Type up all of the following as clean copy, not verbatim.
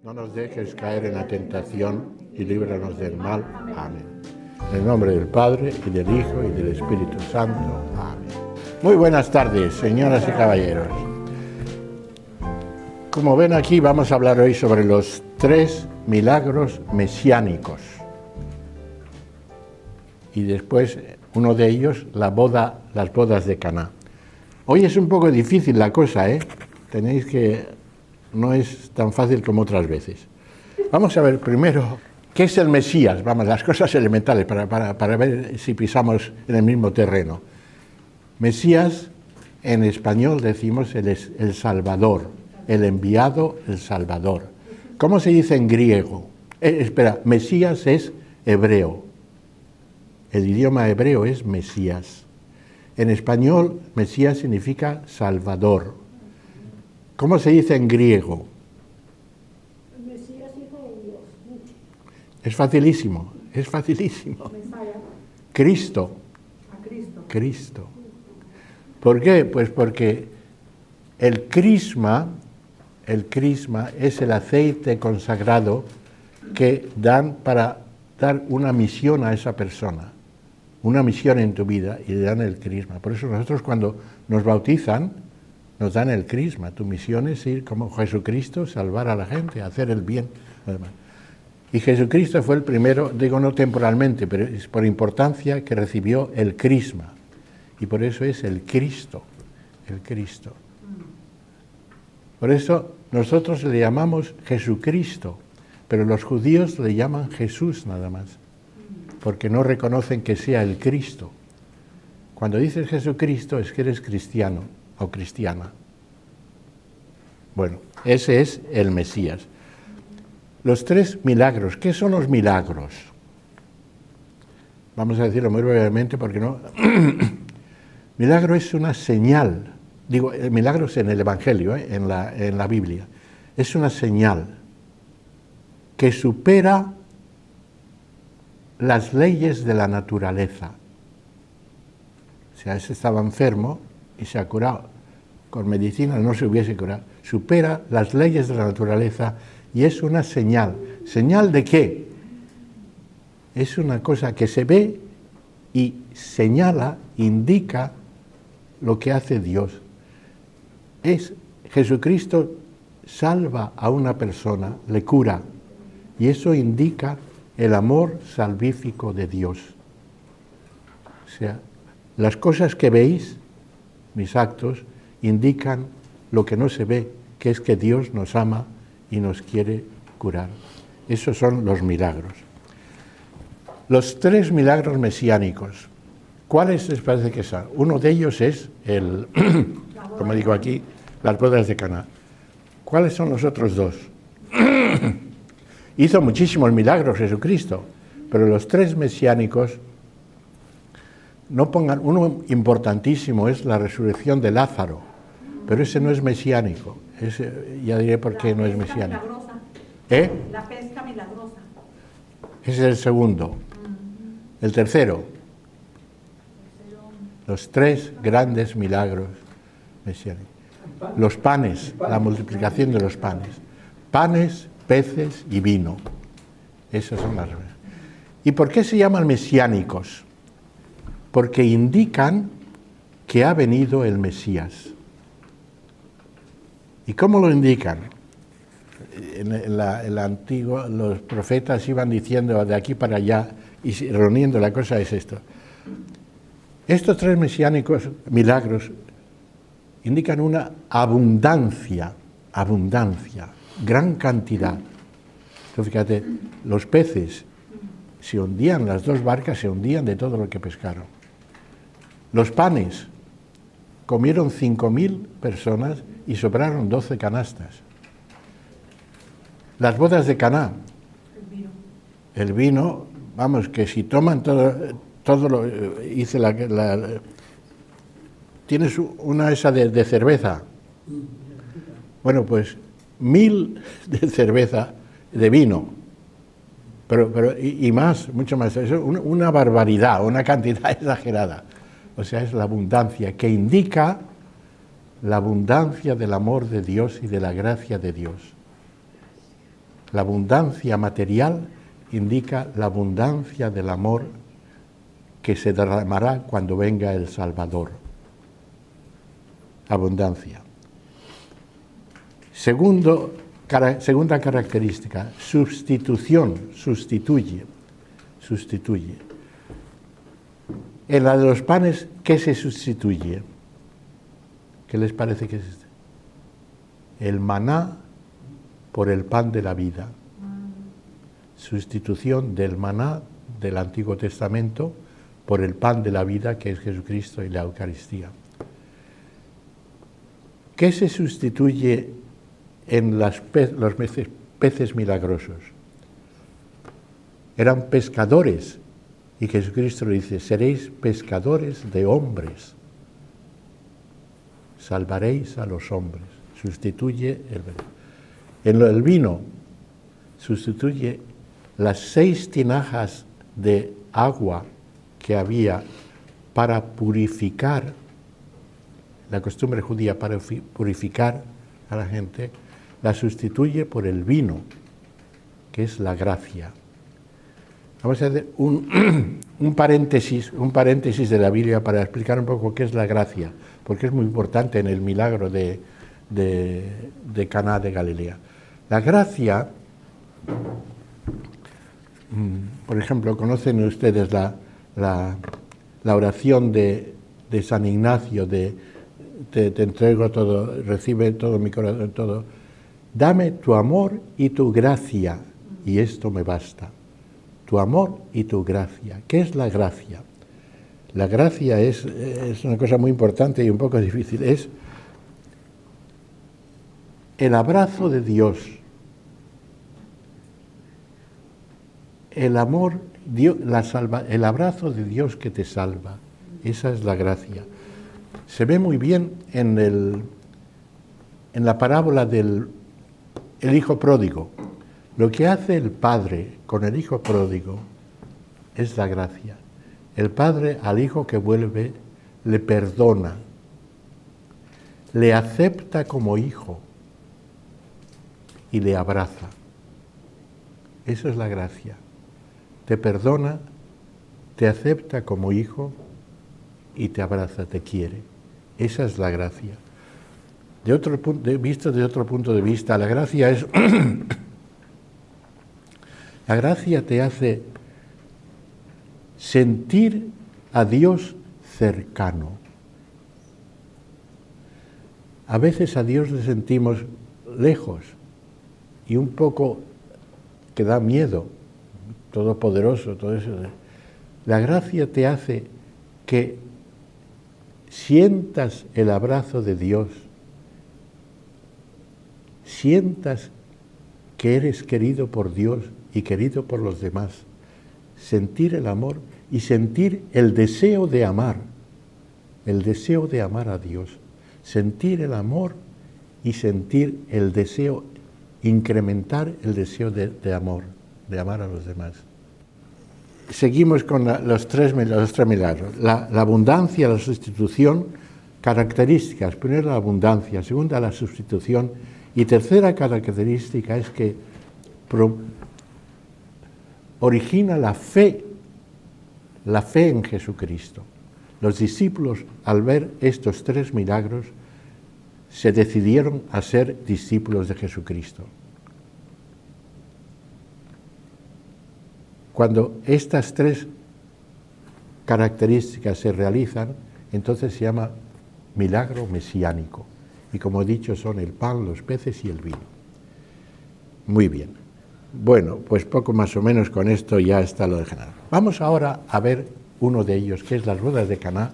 No nos dejes caer en la tentación y líbranos del mal. Amén. En el nombre del Padre, y del Hijo, y del Espíritu Santo. Amén. Muy buenas tardes, señoras y caballeros. Como ven aquí, vamos a hablar hoy sobre los 3 milagros mesiánicos. Y después, uno de ellos, las bodas de Caná. Hoy es un poco difícil la cosa, ¿eh? Tenéis que... No es tan fácil como otras veces. Vamos a ver primero, ¿qué es el Mesías? Vamos, las cosas elementales, para ver si pisamos en el mismo terreno. Mesías, en español decimos el Salvador, el enviado, el Salvador. ¿Cómo se dice en griego? Mesías es hebreo. El idioma hebreo es Mesías. En español, Mesías significa Salvador. ¿Cómo se dice en griego? El Mesías, hijo de Dios. Es facilísimo, es facilísimo. Cristo. A Cristo. Cristo. ¿Por qué? Pues porque el crisma es el aceite consagrado que dan para dar una misión a esa persona, una misión en tu vida, y le dan el crisma. Por eso nosotros cuando nos bautizan, nos dan el crisma. Tu misión es ir como Jesucristo, salvar a la gente, hacer el bien. Y Jesucristo fue el primero, digo no temporalmente, pero es por importancia que recibió el crisma. Y por eso es el Cristo, el Cristo. Por eso nosotros le llamamos Jesucristo, pero los judíos le llaman Jesús nada más, porque no reconocen que sea el Cristo. Cuando dices Jesucristo es que eres cristiano o cristiana. Bueno, ese es el Mesías. Los 3 milagros. ¿Qué son los milagros? Vamos a decirlo muy brevemente porque no... Milagro es una señal. Digo, el milagro es en el Evangelio, en la Biblia. Es una señal que supera las leyes de la naturaleza. O sea, ese estaba enfermo y se ha curado. Con medicina no se hubiese curado. Supera las leyes de la naturaleza y es una señal. ¿Señal de qué? Es una cosa que se ve y señala, indica lo que hace Dios. Jesucristo salva a una persona, le cura, y eso indica el amor salvífico de Dios. O sea, las cosas que veis, mis actos, indican lo que no se ve, que es que Dios nos ama y nos quiere curar. Esos son los milagros. Los 3 milagros mesiánicos, ¿cuáles les parece que son? Uno de ellos es como digo aquí, las bodas de Caná. ¿Cuáles son los otros 2? Hizo muchísimos milagros Jesucristo, pero los 3 mesiánicos, no pongan, uno importantísimo es la resurrección de Lázaro, pero ese no es mesiánico. Ya diré por qué no es mesiánico. La pesca milagrosa. Ese es el segundo. El tercero, los 3 grandes milagros mesiánicos. Los panes, la multiplicación de los panes. Panes, peces y vino. Esas son las... ¿Y por qué se llaman mesiánicos? Porque indican que ha venido el Mesías. ¿Y cómo lo indican? En la antigua, los profetas iban diciendo de aquí para allá y reuniendo la cosa es esto. Estos 3 mesiánicos milagros indican una abundancia, gran cantidad. Entonces, fíjate, los peces se hundían, las 2 barcas se hundían de todo lo que pescaron. Los panes, comieron 5.000 personas y sobraron 12 canastas. Las bodas de Caná. El vino, vamos, que si toman todo lo... Hice ¿tienes una esa de cerveza? Bueno, pues 1.000 de cerveza, de vino. Y más, mucho más. Es una barbaridad, una cantidad exagerada. O sea, es la abundancia, que indica la abundancia del amor de Dios y de la gracia de Dios. La abundancia material indica la abundancia del amor que se derramará cuando venga el Salvador. Abundancia. Segunda característica, sustitución, sustituye. En la de los panes, ¿qué se sustituye? ¿Qué les parece que es este? El maná por el pan de la vida. Sustitución del maná del Antiguo Testamento por el pan de la vida, que es Jesucristo y la Eucaristía. ¿Qué se sustituye en los peces milagrosos? Eran pescadores, y Jesucristo le dice, seréis pescadores de hombres, salvaréis a los hombres. Sustituye el vino, sustituye las 6 tinajas de agua que había para purificar, la costumbre judía para purificar a la gente, la sustituye por el vino, que es la gracia. Vamos a hacer un paréntesis de la Biblia para explicar un poco qué es la gracia, porque es muy importante en el milagro de Caná de Galilea. La gracia, por ejemplo, conocen ustedes la oración de San Ignacio, te entrego todo, recibe todo mi corazón, todo. Dame tu amor y tu gracia, y esto me basta. Tu amor y tu gracia. ¿Qué es la gracia? La gracia es una cosa muy importante y un poco difícil. Es el abrazo de Dios. El amor, el abrazo de Dios que te salva. Esa es la gracia. Se ve muy bien en la parábola del hijo pródigo. Lo que hace el padre con el hijo pródigo es la gracia. El padre al hijo que vuelve le perdona, le acepta como hijo y le abraza. Eso es la gracia. Te perdona, te acepta como hijo y te abraza, te quiere. Esa es la gracia. Visto de otro punto de vista, la gracia es... La gracia te hace sentir a Dios cercano. A veces a Dios le sentimos lejos y un poco que da miedo, todopoderoso, todo eso. La gracia te hace que sientas el abrazo de Dios, sientas que eres querido por Dios y querido por los demás, sentir el amor y sentir el deseo de amar a Dios, sentir el amor y sentir el deseo, incrementar el deseo de amor, de amar a los demás. Seguimos con los tres milagros. La abundancia, la sustitución, características. Primero la abundancia, segunda la sustitución y tercera característica es que origina la fe en Jesucristo. Los discípulos, al ver estos 3 milagros, se decidieron a ser discípulos de Jesucristo. Cuando estas 3 características se realizan, entonces se llama milagro mesiánico. Y como he dicho, son el pan, los peces y el vino. Muy bien. Bueno, pues poco más o menos con esto ya está lo de Caná. Vamos ahora a ver uno de ellos, que es las bodas de Caná,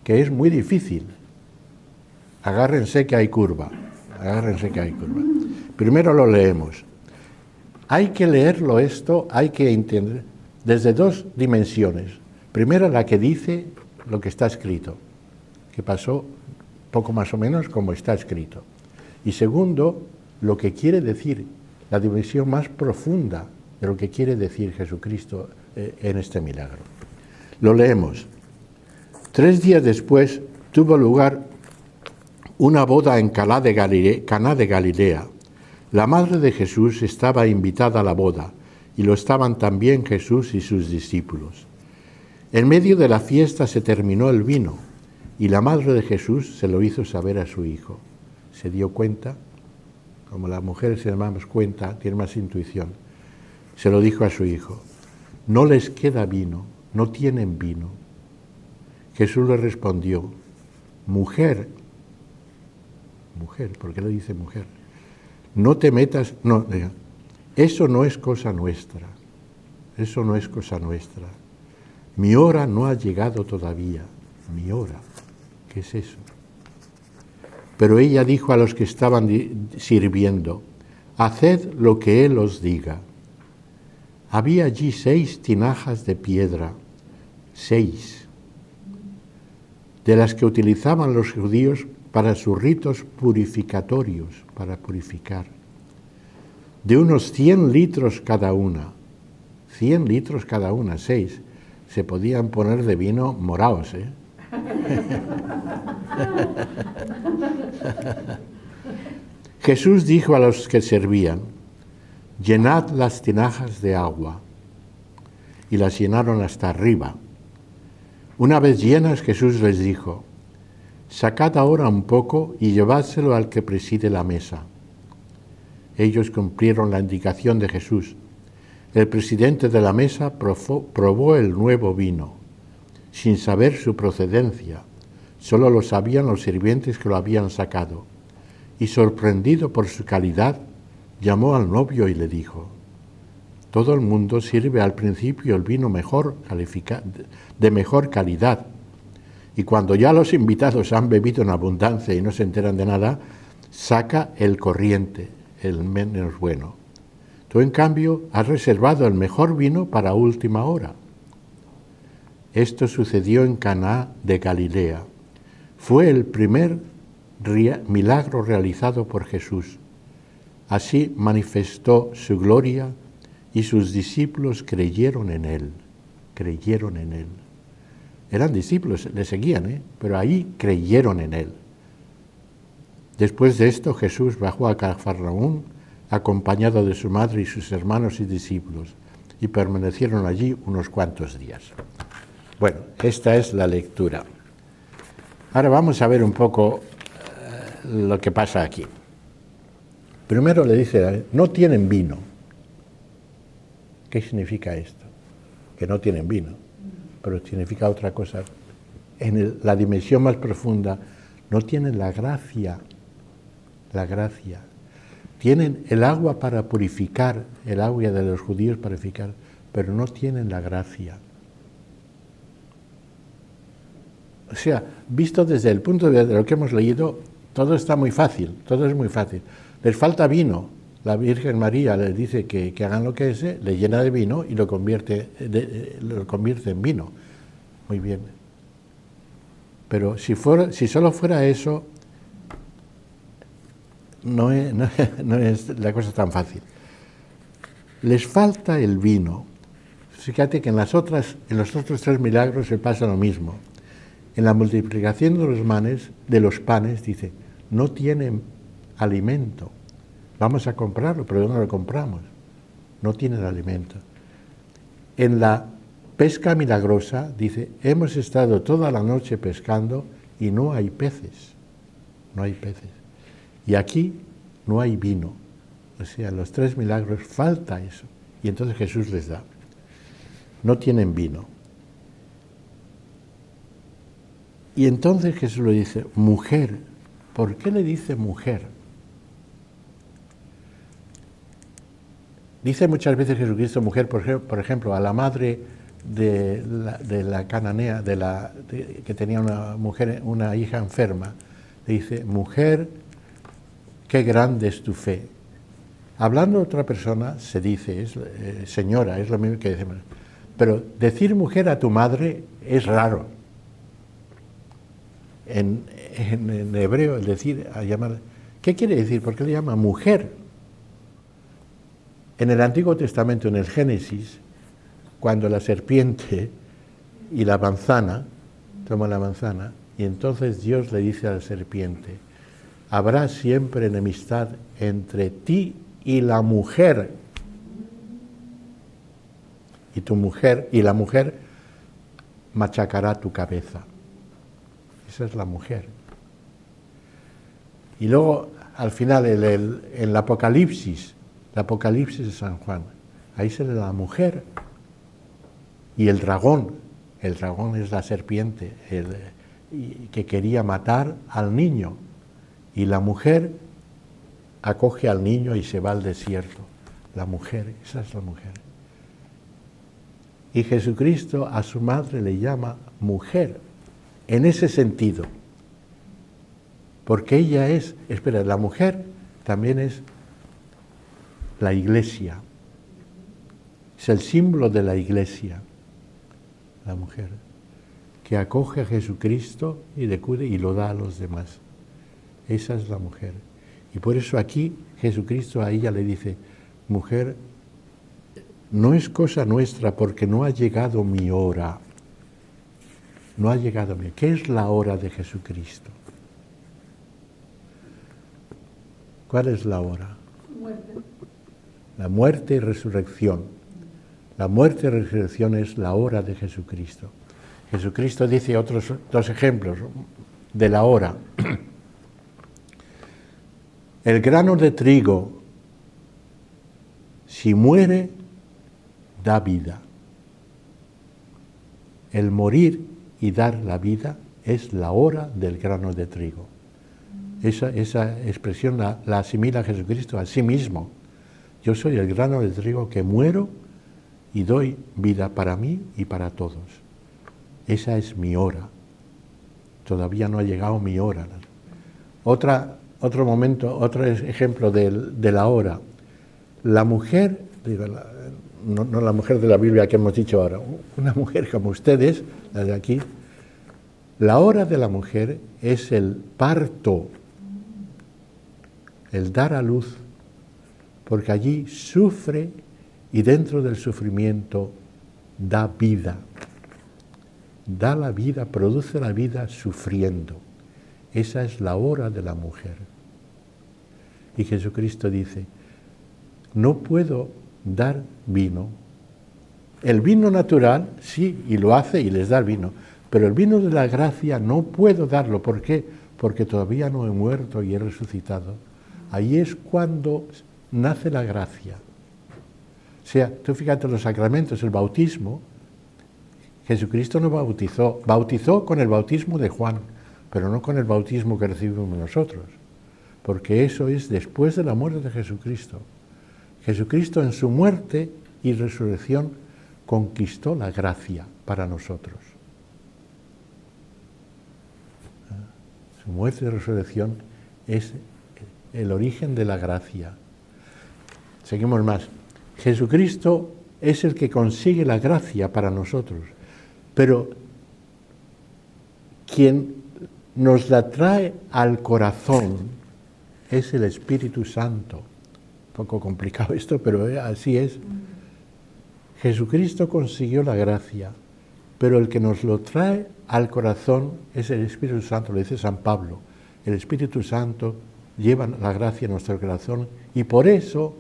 que es muy difícil. Agárrense que hay curva. Primero lo leemos. Hay que leerlo esto, hay que entender desde 2 dimensiones. Primero la que dice lo que está escrito, que pasó poco más o menos como está escrito. Y segundo, lo que quiere decir, la dimensión más profunda de lo que quiere decir Jesucristo en este milagro. Lo leemos. 3 días después tuvo lugar una boda en Caná de Galilea. La madre de Jesús estaba invitada a la boda, y lo estaban también Jesús y sus discípulos. En medio de la fiesta se terminó el vino, y la madre de Jesús se lo hizo saber a su hijo. Se dio cuenta, como las mujeres se dan más cuenta, tienen más intuición, se lo dijo a su hijo: no les queda vino, no tienen vino. Jesús le respondió: mujer, ¿por qué le dice mujer? No te metas, no, eso no es cosa nuestra, eso no es cosa nuestra. Mi hora no ha llegado todavía, mi hora. ¿Qué es eso? Pero ella dijo a los que estaban sirviendo: haced lo que él os diga. Había allí 6 tinajas de piedra, 6, de las que utilizaban los judíos para sus ritos purificatorios, para purificar, de unos 100 litros cada una. 100 litros cada una, 6. Se podían poner de vino moraos, ¿eh? Jesús dijo a los que servían: llenad las tinajas de agua. Y las llenaron hasta arriba. Una vez llenas, Jesús les dijo: sacad ahora un poco y llevádselo al que preside la mesa. Ellos cumplieron la indicación de Jesús. El presidente de la mesa probó el nuevo vino, sin saber su procedencia. Solo lo sabían los sirvientes que lo habían sacado. Y sorprendido por su calidad, llamó al novio y le dijo: todo el mundo sirve al principio el vino de mejor calidad, y cuando ya los invitados han bebido en abundancia y no se enteran de nada, saca el corriente, el menos bueno. Tú, en cambio, has reservado el mejor vino para última hora. Esto sucedió en Caná de Galilea. Fue el primer milagro realizado por Jesús. Así manifestó su gloria y sus discípulos creyeron en él. Creyeron en él. Eran discípulos, le seguían, pero ahí creyeron en él. Después de esto, Jesús bajó a Cafarnaúm, acompañado de su madre y sus hermanos y discípulos, y permanecieron allí unos cuantos días. Bueno, esta es la lectura. Ahora vamos a ver un poco lo que pasa aquí. Primero le dice: no tienen vino. ¿Qué significa esto? Que no tienen vino, pero significa otra cosa. En la dimensión más profunda, no tienen la gracia. La gracia. Tienen el agua para purificar, el agua de los judíos para purificar, pero no tienen la gracia. O sea, visto desde el punto de vista de lo que hemos leído, todo está muy fácil, todo es muy fácil. Les falta vino. La Virgen María les dice que hagan lo que es, le llena de vino y lo convierte en vino. Muy bien. Pero si solo fuera eso, no es la cosa tan fácil. Les falta el vino. Fíjate que en los otros 3 milagros se pasa lo mismo. En la multiplicación de los panes, dice: no tienen alimento. Vamos a comprarlo, pero ¿dónde lo compramos? No tienen alimento. En la pesca milagrosa, dice: hemos estado toda la noche pescando y no hay peces. No hay peces. Y aquí no hay vino. O sea, en los 3 milagros falta eso. Y entonces Jesús les da. No tienen vino. Y entonces Jesús le dice: mujer. ¿Por qué le dice mujer? Dice muchas veces Jesucristo mujer, por ejemplo, a la madre de la cananea, que tenía una hija enferma. Le dice: mujer, qué grande es tu fe. Hablando de otra persona se dice, señora, es lo mismo que decimos. Pero decir mujer a tu madre es raro. En hebreo, el decir, llamar, ¿qué quiere decir? ¿Por qué le llama mujer? En el Antiguo Testamento, en el Génesis, cuando la serpiente y la manzana, toma la manzana, y entonces Dios le dice a la serpiente: habrá siempre enemistad entre ti y la mujer, y la mujer machacará tu cabeza. Esa es la mujer. Y luego, al final, en el Apocalipsis de San Juan, ahí se le da la mujer y el dragón es la serpiente que quería matar al niño, y la mujer acoge al niño y se va al desierto. La mujer, esa es la mujer. Y Jesucristo a su madre le llama mujer, en ese sentido. Porque ella la mujer también es la iglesia. Es el símbolo de la iglesia, la mujer, que acoge a Jesucristo y le cuida y lo da a los demás. Esa es la mujer. Y por eso aquí Jesucristo a ella le dice, mujer, no es cosa nuestra porque no ha llegado mi hora. No ha llegado mi hora. ¿Qué es la hora de Jesucristo? ¿Cuál es la hora? Muerte. La muerte y resurrección. La muerte y resurrección es la hora de Jesucristo. Jesucristo dice otros dos ejemplos de la hora. El grano de trigo, si muere, da vida. El morir y dar la vida es la hora del grano de trigo. Esa expresión la asimila Jesucristo a sí mismo. Yo soy el grano de trigo que muero y doy vida para mí y para todos. Esa es mi hora. Todavía no ha llegado mi hora. Otro ejemplo de la hora. La mujer, no la mujer de la Biblia que hemos dicho ahora, una mujer como ustedes, la de aquí, la hora de la mujer es el parto, el dar a luz, porque allí sufre y dentro del sufrimiento da vida. Da la vida, produce la vida sufriendo. Esa es la hora de la mujer. Y Jesucristo dice, no puedo dar vino. El vino natural, sí, y lo hace y les da el vino, pero el vino de la gracia no puedo darlo. ¿Por qué? Porque todavía no he muerto y he resucitado. Ahí es cuando nace la gracia. O sea, tú fíjate, los sacramentos, el bautismo, Jesucristo no bautizó con el bautismo de Juan, pero no con el bautismo que recibimos nosotros, porque eso es después de la muerte de Jesucristo. Jesucristo en su muerte y resurrección conquistó la gracia para nosotros. Su muerte y resurrección es el origen de la gracia. Seguimos más. Jesucristo es el que consigue la gracia para nosotros, pero quien nos la trae al corazón es el Espíritu Santo. Un poco complicado esto, pero así es. Jesucristo consiguió la gracia, pero el que nos lo trae al corazón es el Espíritu Santo, lo dice San Pablo. El Espíritu Santo lleva la gracia a nuestro corazón y por eso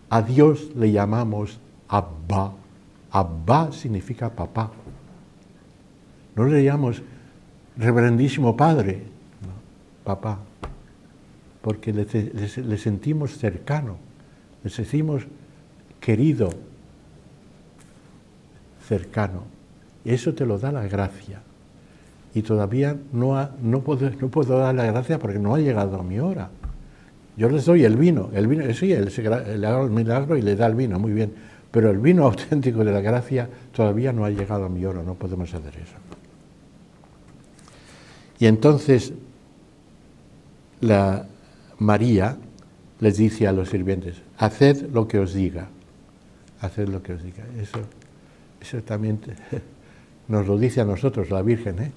a Dios le llamamos Abba. Abba significa papá. No le llamamos reverendísimo Padre, no, papá, porque le sentimos cercano, le sentimos querido, cercano. Eso te lo da la gracia. Y todavía no puedo dar la gracia porque no ha llegado a mi hora. Yo les doy el vino, sí, le hago el milagro y le da el vino, muy bien, pero el vino auténtico de la gracia todavía no ha llegado a mi hora, no podemos hacer eso. Y entonces la María les dice a los sirvientes, haced lo que os diga, haced lo que os diga. Eso también nos lo dice a nosotros la Virgen,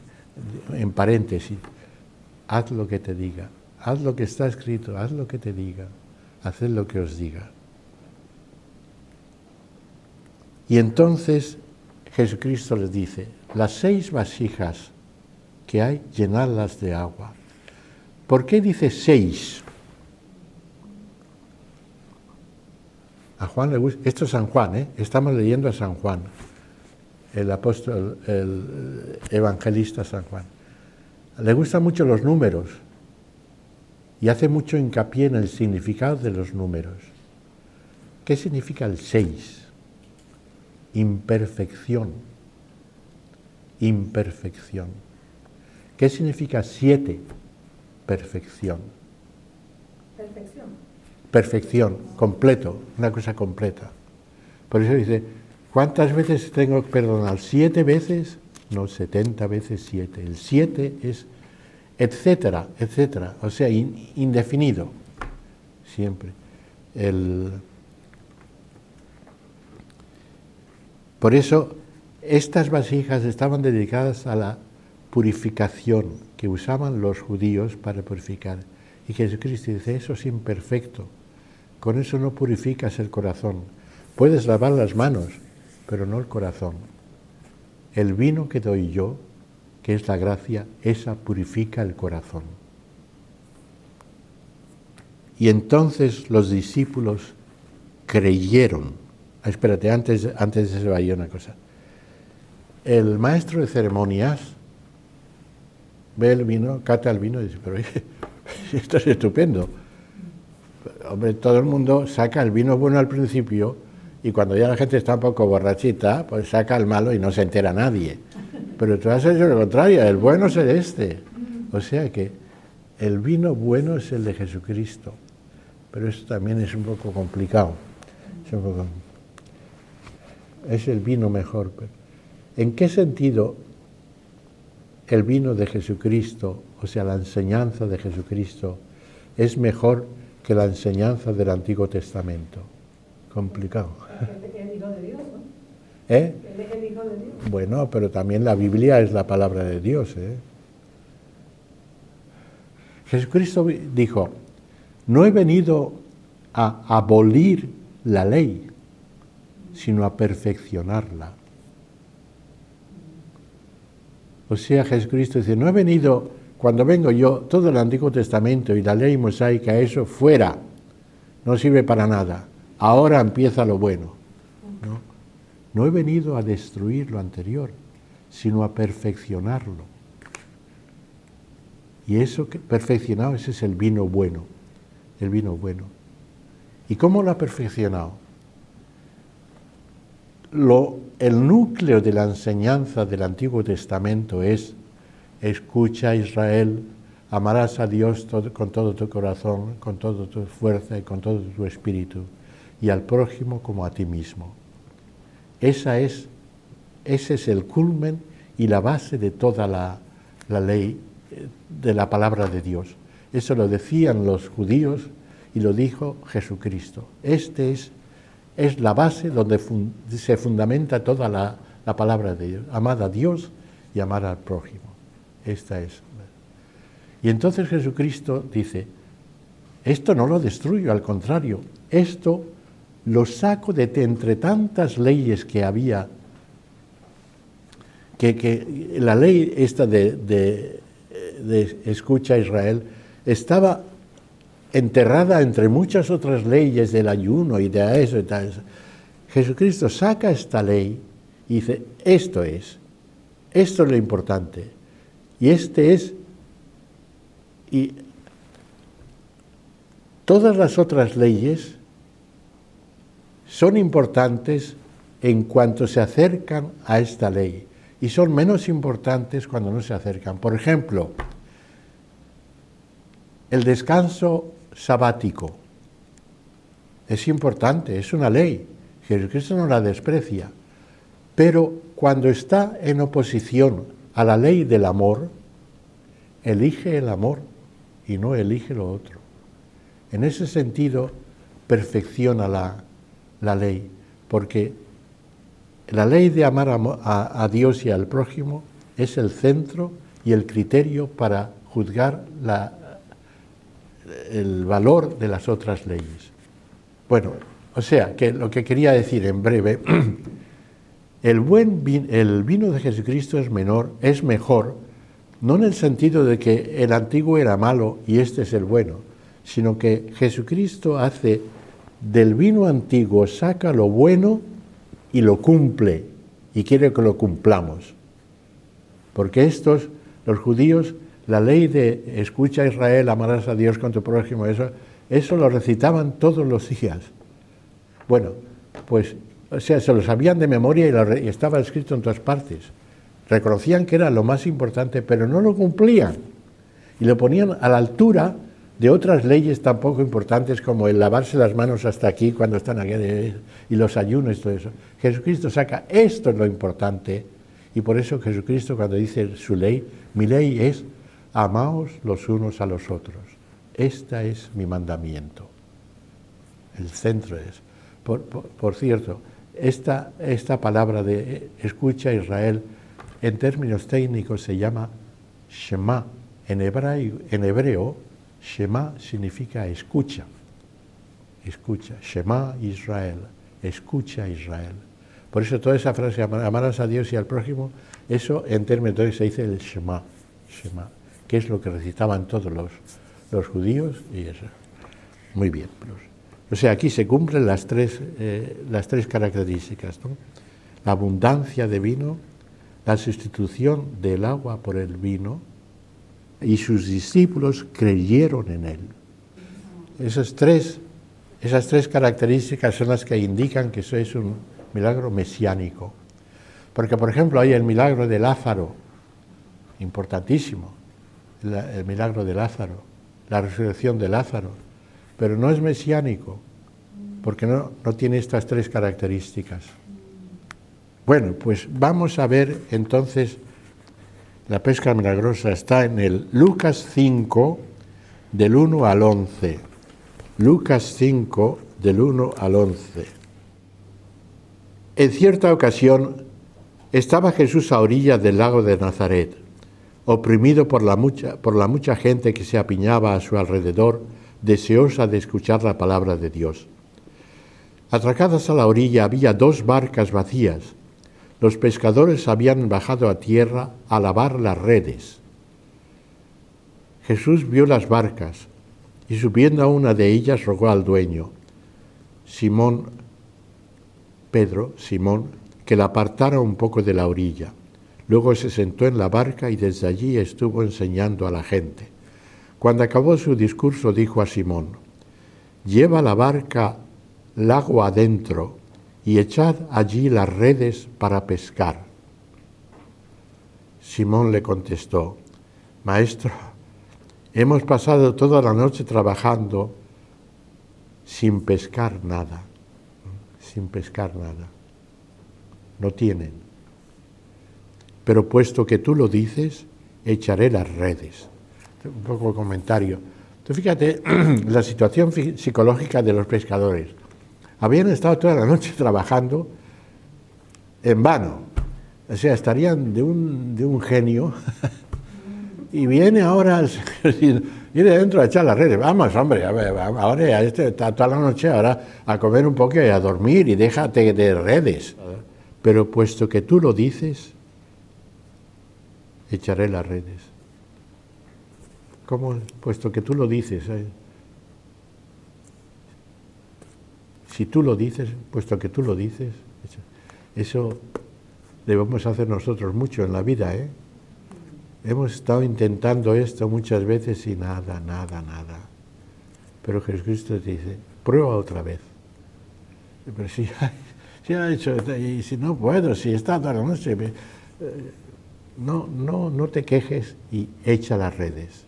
en paréntesis, haz lo que te diga, haz lo que está escrito, haz lo que te diga, haced lo que os diga. Y entonces Jesucristo les dice, las 6 vasijas que hay, llenadlas de agua. ¿Por qué dice 6? A Juan le gusta, esto es San Juan, estamos leyendo a San Juan, el apóstol, el evangelista San Juan. Le gustan mucho los números y hace mucho hincapié en el significado de los números. ¿Qué significa el 6? Imperfección. Imperfección. ¿Qué significa 7? Perfección. Perfección. Perfección, completo, una cosa completa. Por eso dice, ¿cuántas veces tengo que perdonar? 7 veces, no, 70 veces 7. El 7 es etcétera, etcétera, o sea, indefinido, siempre. Por eso, estas vasijas estaban dedicadas a la purificación que usaban los judíos para purificar. Y Jesucristo dice, eso es imperfecto, con eso no purificas el corazón. Puedes lavar las manos, pero no el corazón. El vino que doy yo, que es la gracia, esa purifica el corazón. Y entonces los discípulos creyeron. Espérate, antes de eso hay una cosa. El maestro de ceremonias ve el vino, cata el vino y dice, pero esto es estupendo. Hombre, todo el mundo saca el vino bueno al principio y cuando ya la gente está un poco borrachita, pues saca el malo y no se entera nadie. Pero tú has hecho lo contrario, el bueno es el este. O sea que el vino bueno es el de Jesucristo. Pero eso también es un poco complicado. Es el vino mejor. ¿En qué sentido el vino de Jesucristo, o sea, la enseñanza de Jesucristo, es mejor que la enseñanza del Antiguo Testamento? Complicado. Es el Hijo de Dios, ¿no? Él es el Hijo de Dios. Bueno, pero también la Biblia es la palabra de Dios. Jesucristo dijo, no he venido a abolir la ley, sino a perfeccionarla. O sea, Jesucristo dice, no he venido, cuando vengo yo, todo el Antiguo Testamento y la ley mosaica, eso fuera, no sirve para nada. Ahora empieza lo bueno. No he venido a destruir lo anterior, sino a perfeccionarlo. Y eso perfeccionado, ese es el vino bueno. El vino bueno. ¿Y cómo lo ha perfeccionado? El núcleo de la enseñanza del Antiguo Testamento es: escucha, Israel, amarás a Dios con todo tu corazón, con toda tu fuerza y con todo tu espíritu, y al prójimo como a ti mismo. Ese es el culmen y la base de toda la ley de la palabra de Dios. Eso lo decían los judíos y lo dijo Jesucristo. Es la base donde se fundamenta toda la palabra de Dios. Amar a Dios y amar al prójimo. Esta es. Y entonces Jesucristo dice, esto no lo destruyo, al contrario, esto lo saco de entre tantas leyes que había, que la ley esta de escucha a Israel estaba enterrada entre muchas otras leyes del ayuno y de eso y tal. Jesucristo saca esta ley y dice, esto es lo importante, y y todas las otras leyes son importantes en cuanto se acercan a esta ley, y son menos importantes cuando no se acercan. Por ejemplo, el descanso sabático es importante, es una ley. Jesucristo no la desprecia, pero cuando está en oposición a la ley del amor, elige el amor y no elige lo otro. En ese sentido, perfecciona la ley, porque la ley de amar a Dios y al prójimo es el centro y el criterio para juzgar el valor de las otras leyes. Bueno, o sea, que lo que quería decir en breve, el vino de Jesucristo es mejor, no en el sentido de que el antiguo era malo y este es el bueno, sino que Jesucristo hace del vino antiguo saca lo bueno y lo cumple, y quiere que lo cumplamos. Porque los judíos, la ley de escucha a Israel, amarás a Dios con tu prójimo, eso lo recitaban todos los días. Bueno, pues, o sea, se lo sabían de memoria y estaba escrito en todas partes. Reconocían que era lo más importante, pero no lo cumplían. Y lo ponían a la altura de otras leyes tan poco importantes como el lavarse las manos hasta aquí cuando están aquí, y los ayunos y todo eso. Jesucristo saca, esto es lo importante, y por eso Jesucristo cuando dice su ley, mi ley es, amaos los unos a los otros. Este es mi mandamiento. El centro es. Por cierto, esta palabra de escucha a Israel, en términos técnicos se llama Shema. En hebreo, Shema significa escucha. Escucha. Shema Israel. Escucha Israel. Por eso toda esa frase, amarás a Dios y al prójimo, eso en términos técnicos se dice el Shema. Shema, que es lo que recitaban todos los judíos y eso. Muy bien. O sea, aquí se cumplen las tres características, ¿no? La abundancia de vino, la sustitución del agua por el vino, y sus discípulos creyeron en él. Esas tres características son las que indican que eso es un milagro mesiánico. Porque, por ejemplo, hay el milagro de Lázaro, importantísimo, el milagro de Lázaro, la resurrección de Lázaro, pero no es mesiánico, porque no tiene estas tres características. Bueno, pues vamos a ver entonces, la pesca milagrosa está en el Lucas 5, del 1 al 11. Lucas 5, del 1 al 11. En cierta ocasión estaba Jesús a orillas del lago de Nazaret, oprimido por la mucha gente que se apiñaba a su alrededor, deseosa de escuchar la palabra de Dios. Atracadas a la orilla había 2 barcas vacías. Los pescadores habían bajado a tierra a lavar las redes. Jesús vio las barcas y subiendo a una de ellas rogó al dueño, Pedro, que la apartara un poco de la orilla. Luego se sentó en la barca y desde allí estuvo enseñando a la gente. Cuando acabó su discurso dijo a Simón, lleva la barca lago adentro y echad allí las redes para pescar. Simón le contestó, Maestro, hemos pasado toda la noche trabajando sin pescar nada. No tienen. Pero puesto que tú lo dices, echaré las redes. Un poco de comentario. Tú fíjate la situación psicológica de los pescadores. Habían estado toda la noche trabajando en vano. O sea, estarían de un genio. Y viene ahora el Señor y de dentro a echar las redes. Vamos, hombre, ahora está toda la noche ahora a comer un poco y a dormir y déjate de redes. Pero puesto que tú lo dices, echaré las redes. ¿Cómo? Puesto que tú lo dices. Si tú lo dices, puesto que tú lo dices, eso debemos hacer nosotros mucho en la vida, ¿eh? Hemos estado intentando esto muchas veces y nada. Pero Jesucristo te dice, prueba otra vez. Pero si ha hecho, y si no puedo, si está toda la noche, no te quejes y echa las redes.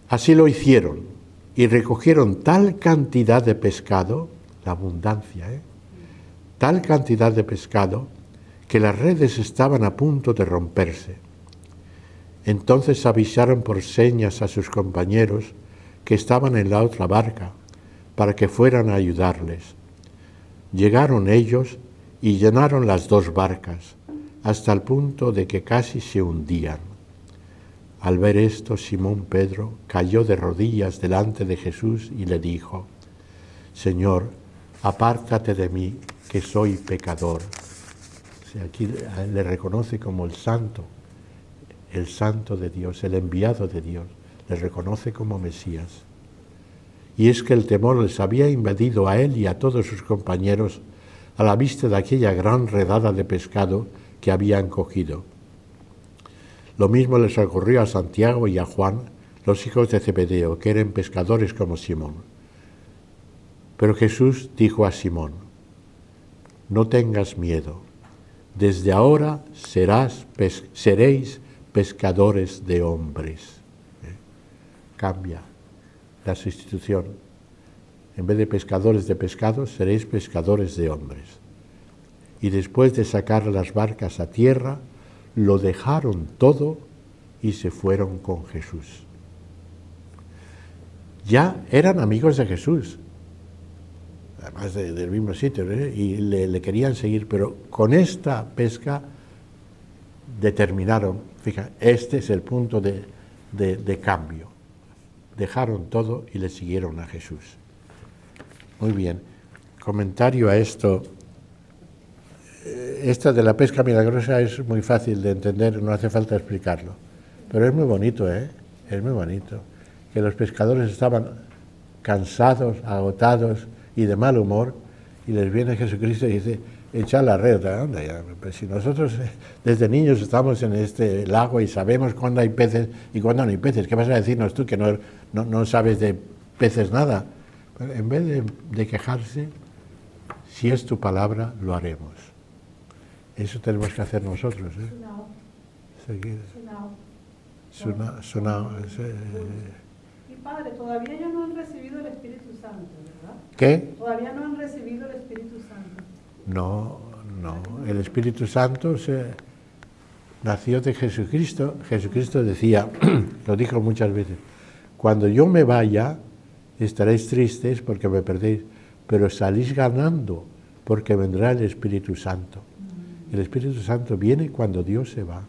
Así lo hicieron y recogieron tal cantidad de pescado, la abundancia, tal cantidad de pescado, que las redes estaban a punto de romperse. Entonces avisaron por señas a sus compañeros que estaban en la otra barca, para que fueran a ayudarles. Llegaron ellos y llenaron las 2 barcas, hasta el punto de que casi se hundían. Al ver esto, Simón Pedro cayó de rodillas delante de Jesús y le dijo, Señor, apártate de mí, que soy pecador. Aquí le reconoce como el santo de Dios, el enviado de Dios, le reconoce como Mesías. y es que el temor les había invadido a él y a todos sus compañeros a la vista de aquella gran redada de pescado que habían cogido. Lo mismo les ocurrió a Santiago y a Juan, los hijos de Zebedeo, que eran pescadores como Simón. Pero Jesús dijo a Simón: no tengas miedo, desde ahora seréis pescadores de hombres. Cambia la sustitución. En vez de pescadores de pescados, seréis pescadores de hombres. Y después de sacar las barcas a tierra, lo dejaron todo y se fueron con Jesús. Ya eran amigos de Jesús, además del mismo sitio, y le querían seguir, pero con esta pesca determinaron, fíjate, este es el punto de cambio. Dejaron todo y le siguieron a Jesús. Muy bien, comentario a esto. Esta de la pesca milagrosa es muy fácil de entender, no hace falta explicarlo, pero es muy bonito, es muy bonito, que los pescadores estaban cansados, agotados y de mal humor, y les viene Jesucristo y dice: echad la red. ¿Dónde? Pues si nosotros desde niños estamos en este lago y sabemos cuándo hay peces y cuándo no hay peces, ¿qué vas a decirnos tú que no sabes de peces nada? Pero en vez de quejarse, si es tu palabra, lo haremos. Eso tenemos que hacer nosotros. Seguir. Sunao. Y Padre, todavía ellos no han recibido el Espíritu Santo, ¿verdad? ¿Qué? Todavía no han recibido el Espíritu Santo. No. El Espíritu Santo nació de Jesucristo. Jesucristo decía, lo dijo muchas veces: cuando yo me vaya, estaréis tristes porque me perdéis, pero salís ganando porque vendrá el Espíritu Santo. El Espíritu Santo viene cuando Dios se va,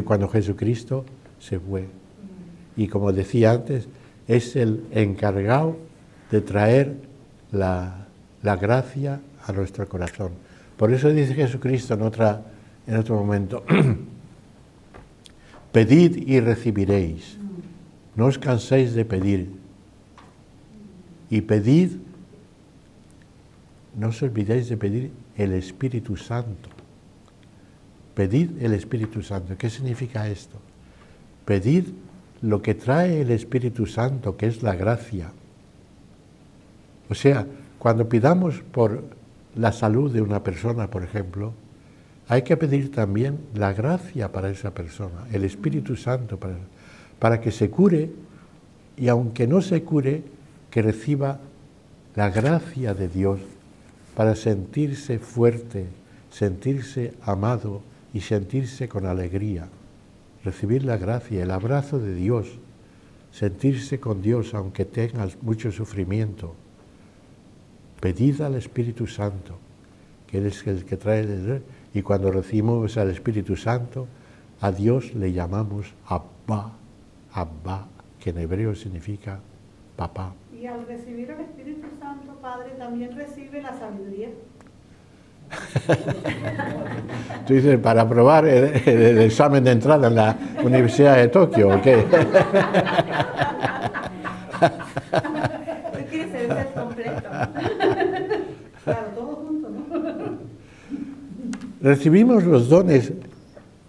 cuando Jesucristo se fue. Y como decía antes, es el encargado de traer la gracia a nuestro corazón. Por eso dice Jesucristo en otro momento: pedid y recibiréis, no os canséis de pedir. Y pedid, no os olvidéis de pedir el Espíritu Santo. Pedid el Espíritu Santo. ¿Qué significa esto? Pedid lo que trae el Espíritu Santo, que es la gracia. O sea, cuando pidamos por la salud de una persona, por ejemplo, hay que pedir también la gracia para esa persona, el Espíritu Santo para que se cure, y aunque no se cure, que reciba la gracia de Dios para sentirse fuerte, sentirse amado y sentirse con alegría. Recibir la gracia, el abrazo de Dios, sentirse con Dios aunque tengas mucho sufrimiento. Pedid al Espíritu Santo, que es el que trae el... Y cuando recibimos al Espíritu Santo, a Dios le llamamos Abba, Abba, que en hebreo significa papá. Y al recibir el Espíritu Santo, Padre, también recibe la sabiduría. Tú dices, para aprobar el examen de entrada en la Universidad de Tokio, ¿o qué? Quiere ser completo. Claro, todo junto, ¿no? Recibimos los dones,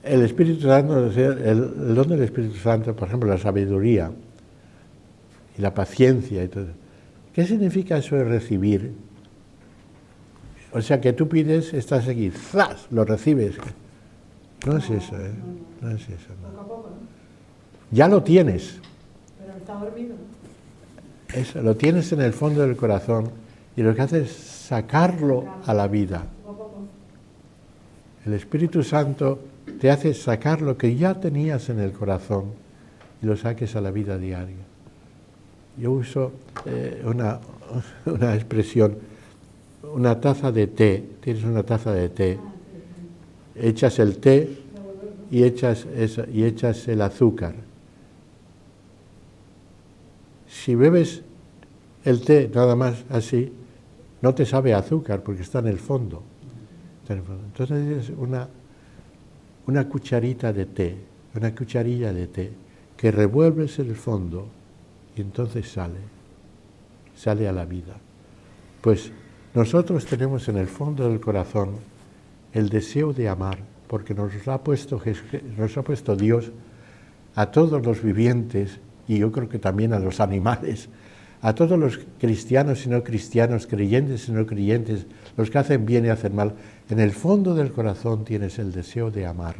el Espíritu Santo, el don del Espíritu Santo, por ejemplo, la sabiduría y la paciencia y todo. ¿Qué significa eso de recibir? O sea, que tú pides, estás aquí, ¡zas!, lo recibes. No es eso, ¿eh? No es eso, no. Poco a poco, ¿no? Ya lo tienes. Pero está dormido. Eso, lo tienes en el fondo del corazón y lo que haces es sacarlo a la vida. Poco a poco. El Espíritu Santo te hace sacar lo que ya tenías en el corazón y lo saques a la vida diaria. Yo uso una expresión, una taza de té. Tienes una taza de té, echas el té y echas el azúcar. Si bebes el té nada más así, no te sabe a azúcar porque está en el fondo. Entonces es una cucharita de té, una cucharilla de té, que revuelves en el fondo y entonces sale. sale a la vida. Pues nosotros tenemos en el fondo del corazón el deseo de amar, porque nos ha puesto Dios a todos los vivientes, y yo creo que también a los animales, a todos los cristianos y no cristianos, creyentes y no creyentes, los que hacen bien y hacen mal. En el fondo del corazón tienes el deseo de amar.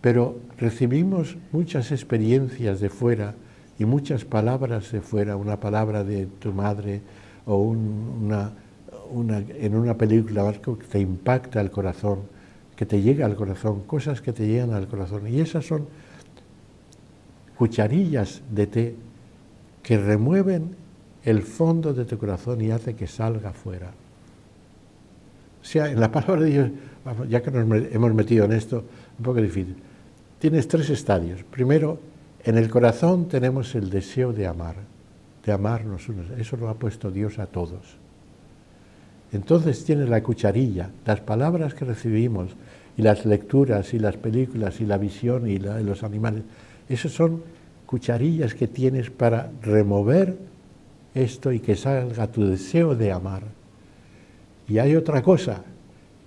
Pero recibimos muchas experiencias de fuera y muchas palabras de fuera, una palabra de tu madre o en una película algo que te impacta el corazón, que te llega al corazón, cosas que te llegan al corazón. Y esas son cucharillas de té que remueven el fondo de tu corazón y hace que salga fuera. O sea, en la palabra de Dios, ya que nos hemos metido en esto, un poco difícil. Tienes 3 estadios. Primero, en el corazón tenemos el deseo de amarnos unos. Eso lo ha puesto Dios a todos. Entonces tienes la cucharilla, las palabras que recibimos, y las lecturas, y las películas, y la visión, y los animales. Esas son cucharillas que tienes para remover esto y que salga tu deseo de amar. Y hay otra cosa,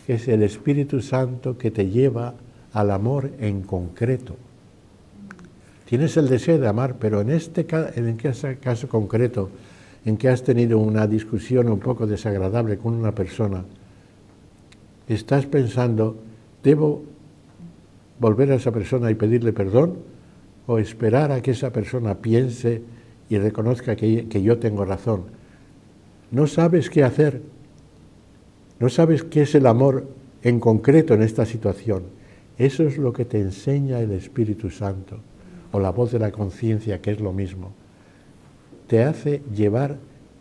que es el Espíritu Santo que te lleva al amor en concreto. Tienes el deseo de amar, pero en este caso concreto, en que has tenido una discusión un poco desagradable con una persona, estás pensando, ¿debo volver a esa persona y pedirle perdón? ¿O esperar a que esa persona piense y reconozca que yo tengo razón? No sabes qué hacer, no sabes qué es el amor en concreto en esta situación. Eso es lo que te enseña el Espíritu Santo, o la voz de la conciencia, que es lo mismo. Te hace llevar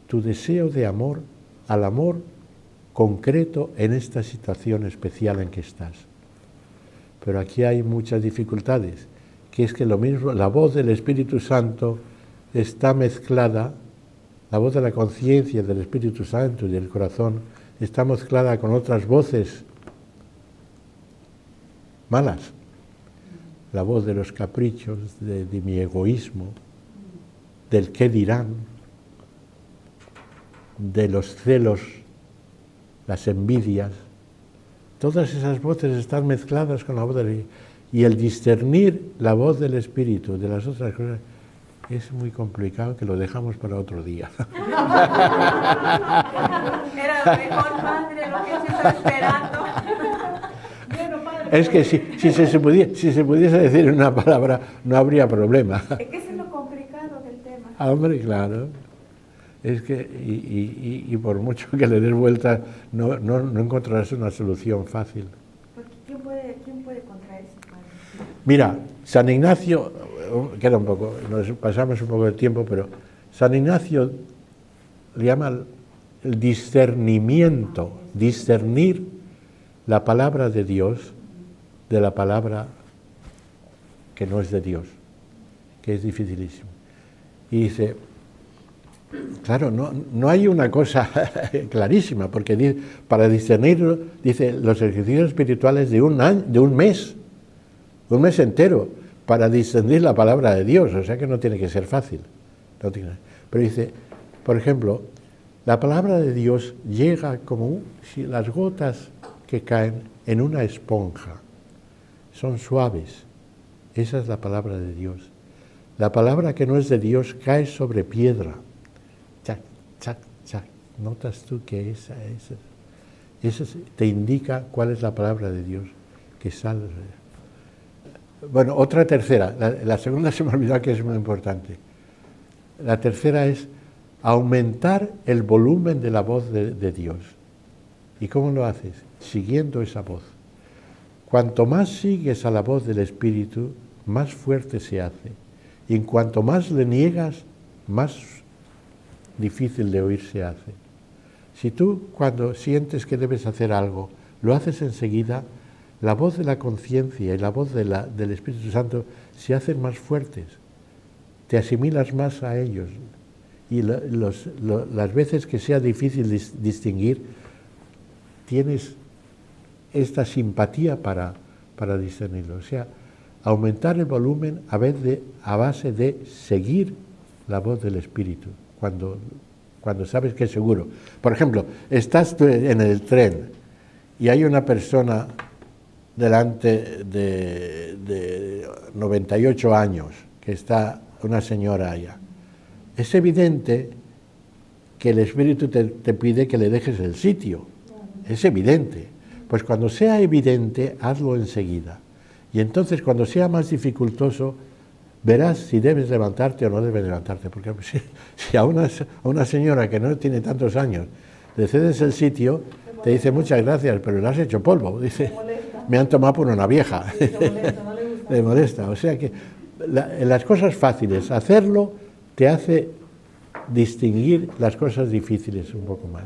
tu deseo de amor al amor concreto en esta situación especial en que estás. Pero aquí hay muchas dificultades, que es que lo mismo, la voz del Espíritu Santo está mezclada, la voz de la conciencia del Espíritu Santo y del corazón está mezclada con otras voces malas. La voz de los caprichos, de mi egoísmo, del qué dirán, de los celos, las envidias. Todas esas voces están mezcladas con la voz del... Y el discernir la voz del Espíritu de las otras cosas es muy complicado, que lo dejamos para otro día. Era lo mejor, padre, lo que se está esperando. Es que si se pudiese decir una palabra, no habría problema. Es que eso es lo complicado del tema. Hombre, claro. Es que, y por mucho que le des vuelta, no encontrarás una solución fácil. Porque ¿quién puede contra eso, padre? Mira, San Ignacio, queda un poco, nos pasamos un poco de tiempo, pero San Ignacio le llama el discernimiento, discernir la palabra de Dios de la palabra que no es de Dios, que es dificilísimo. Y dice, claro, no hay una cosa clarísima, porque para discernirlo, dice, los ejercicios espirituales de un mes entero, para discernir la palabra de Dios, o sea que no tiene que ser fácil. Pero dice, por ejemplo, la palabra de Dios llega como si las gotas que caen en una esponja, son suaves. Esa es la palabra de Dios. La palabra que no es de Dios cae sobre piedra. Chac, chac, chac. Notas tú que esa te indica cuál es la palabra de Dios que sale. Bueno, otra tercera. La segunda se me olvidó, que es muy importante. La tercera es aumentar el volumen de la voz de Dios. ¿Y cómo lo haces? Siguiendo esa voz. Cuanto más sigues a la voz del Espíritu, más fuerte se hace. Y en cuanto más le niegas, más difícil de oír se hace. Si tú, cuando sientes que debes hacer algo, lo haces enseguida, la voz de la conciencia y la voz del Espíritu Santo se hacen más fuertes. Te asimilas más a ellos. Y las veces que sea difícil distinguir, tienes esta simpatía para discernirlo. O sea, aumentar el volumen a base de seguir la voz del Espíritu, cuando sabes que es seguro. Por ejemplo, estás tú en el tren y hay una persona delante de 98 años, que está una señora allá. Es evidente que el Espíritu te pide que le dejes el sitio. Es evidente. Pues cuando sea evidente, hazlo enseguida. Y entonces, cuando sea más dificultoso, verás si debes levantarte o no debes levantarte. Porque si a una señora que no tiene tantos años le cedes el sitio, te dice muchas gracias, pero le has hecho polvo. Dice, me han tomado por una vieja. Sí, le molesta, no le gusta. Le molesta. O sea que las cosas fáciles, hacerlo te hace distinguir las cosas difíciles un poco más.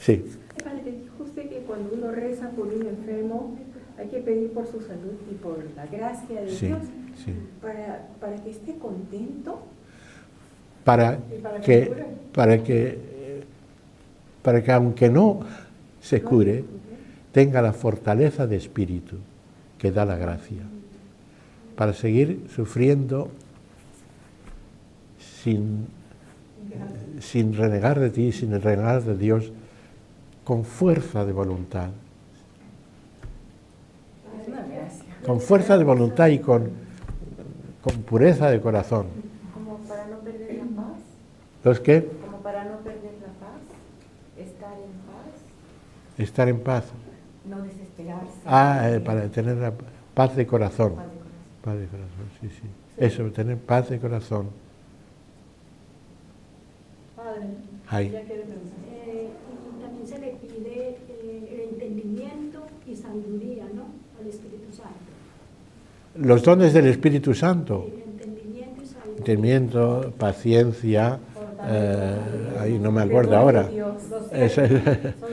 Sí. Padre, dijo usted que cuando uno reza por un enfermo hay que pedir por su salud y por la gracia de Sí, Dios sí. para que esté contento. Para que aunque no se cure, tenga la fortaleza de espíritu que da la gracia, para seguir sufriendo sin renegar de ti, sin renegar de Dios, con fuerza de voluntad. Es una gracia. Con fuerza de voluntad y con pureza de corazón. Como para no perder la paz, ¿Los qué? como para no perder la paz, estar en paz, Estar en paz. no desesperarse. Para tener la paz de corazón. Paz de corazón. Paz de corazón, sí, sí. Eso, tener paz de corazón. Padre, Ay. ya quiere pensar. Y también se le pide el entendimiento y sabiduría, ¿no? Al Espíritu Santo. Los dones del Espíritu Santo. El entendimiento y sabiduría. Entendimiento, paciencia, ahí no me acuerdo ahora. Los Es- son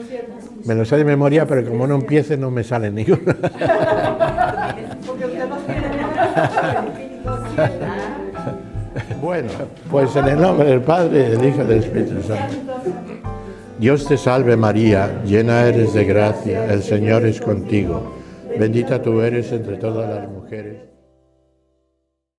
ciertos. me lo sé de memoria, pero como no empiece no me sale ninguno. Porque usted los tiene. Bueno, pues en el nombre del Padre, del Hijo y del Espíritu Santo. Dios te salve María, llena eres de gracia, el Señor es contigo. Bendita tú eres entre todas las mujeres.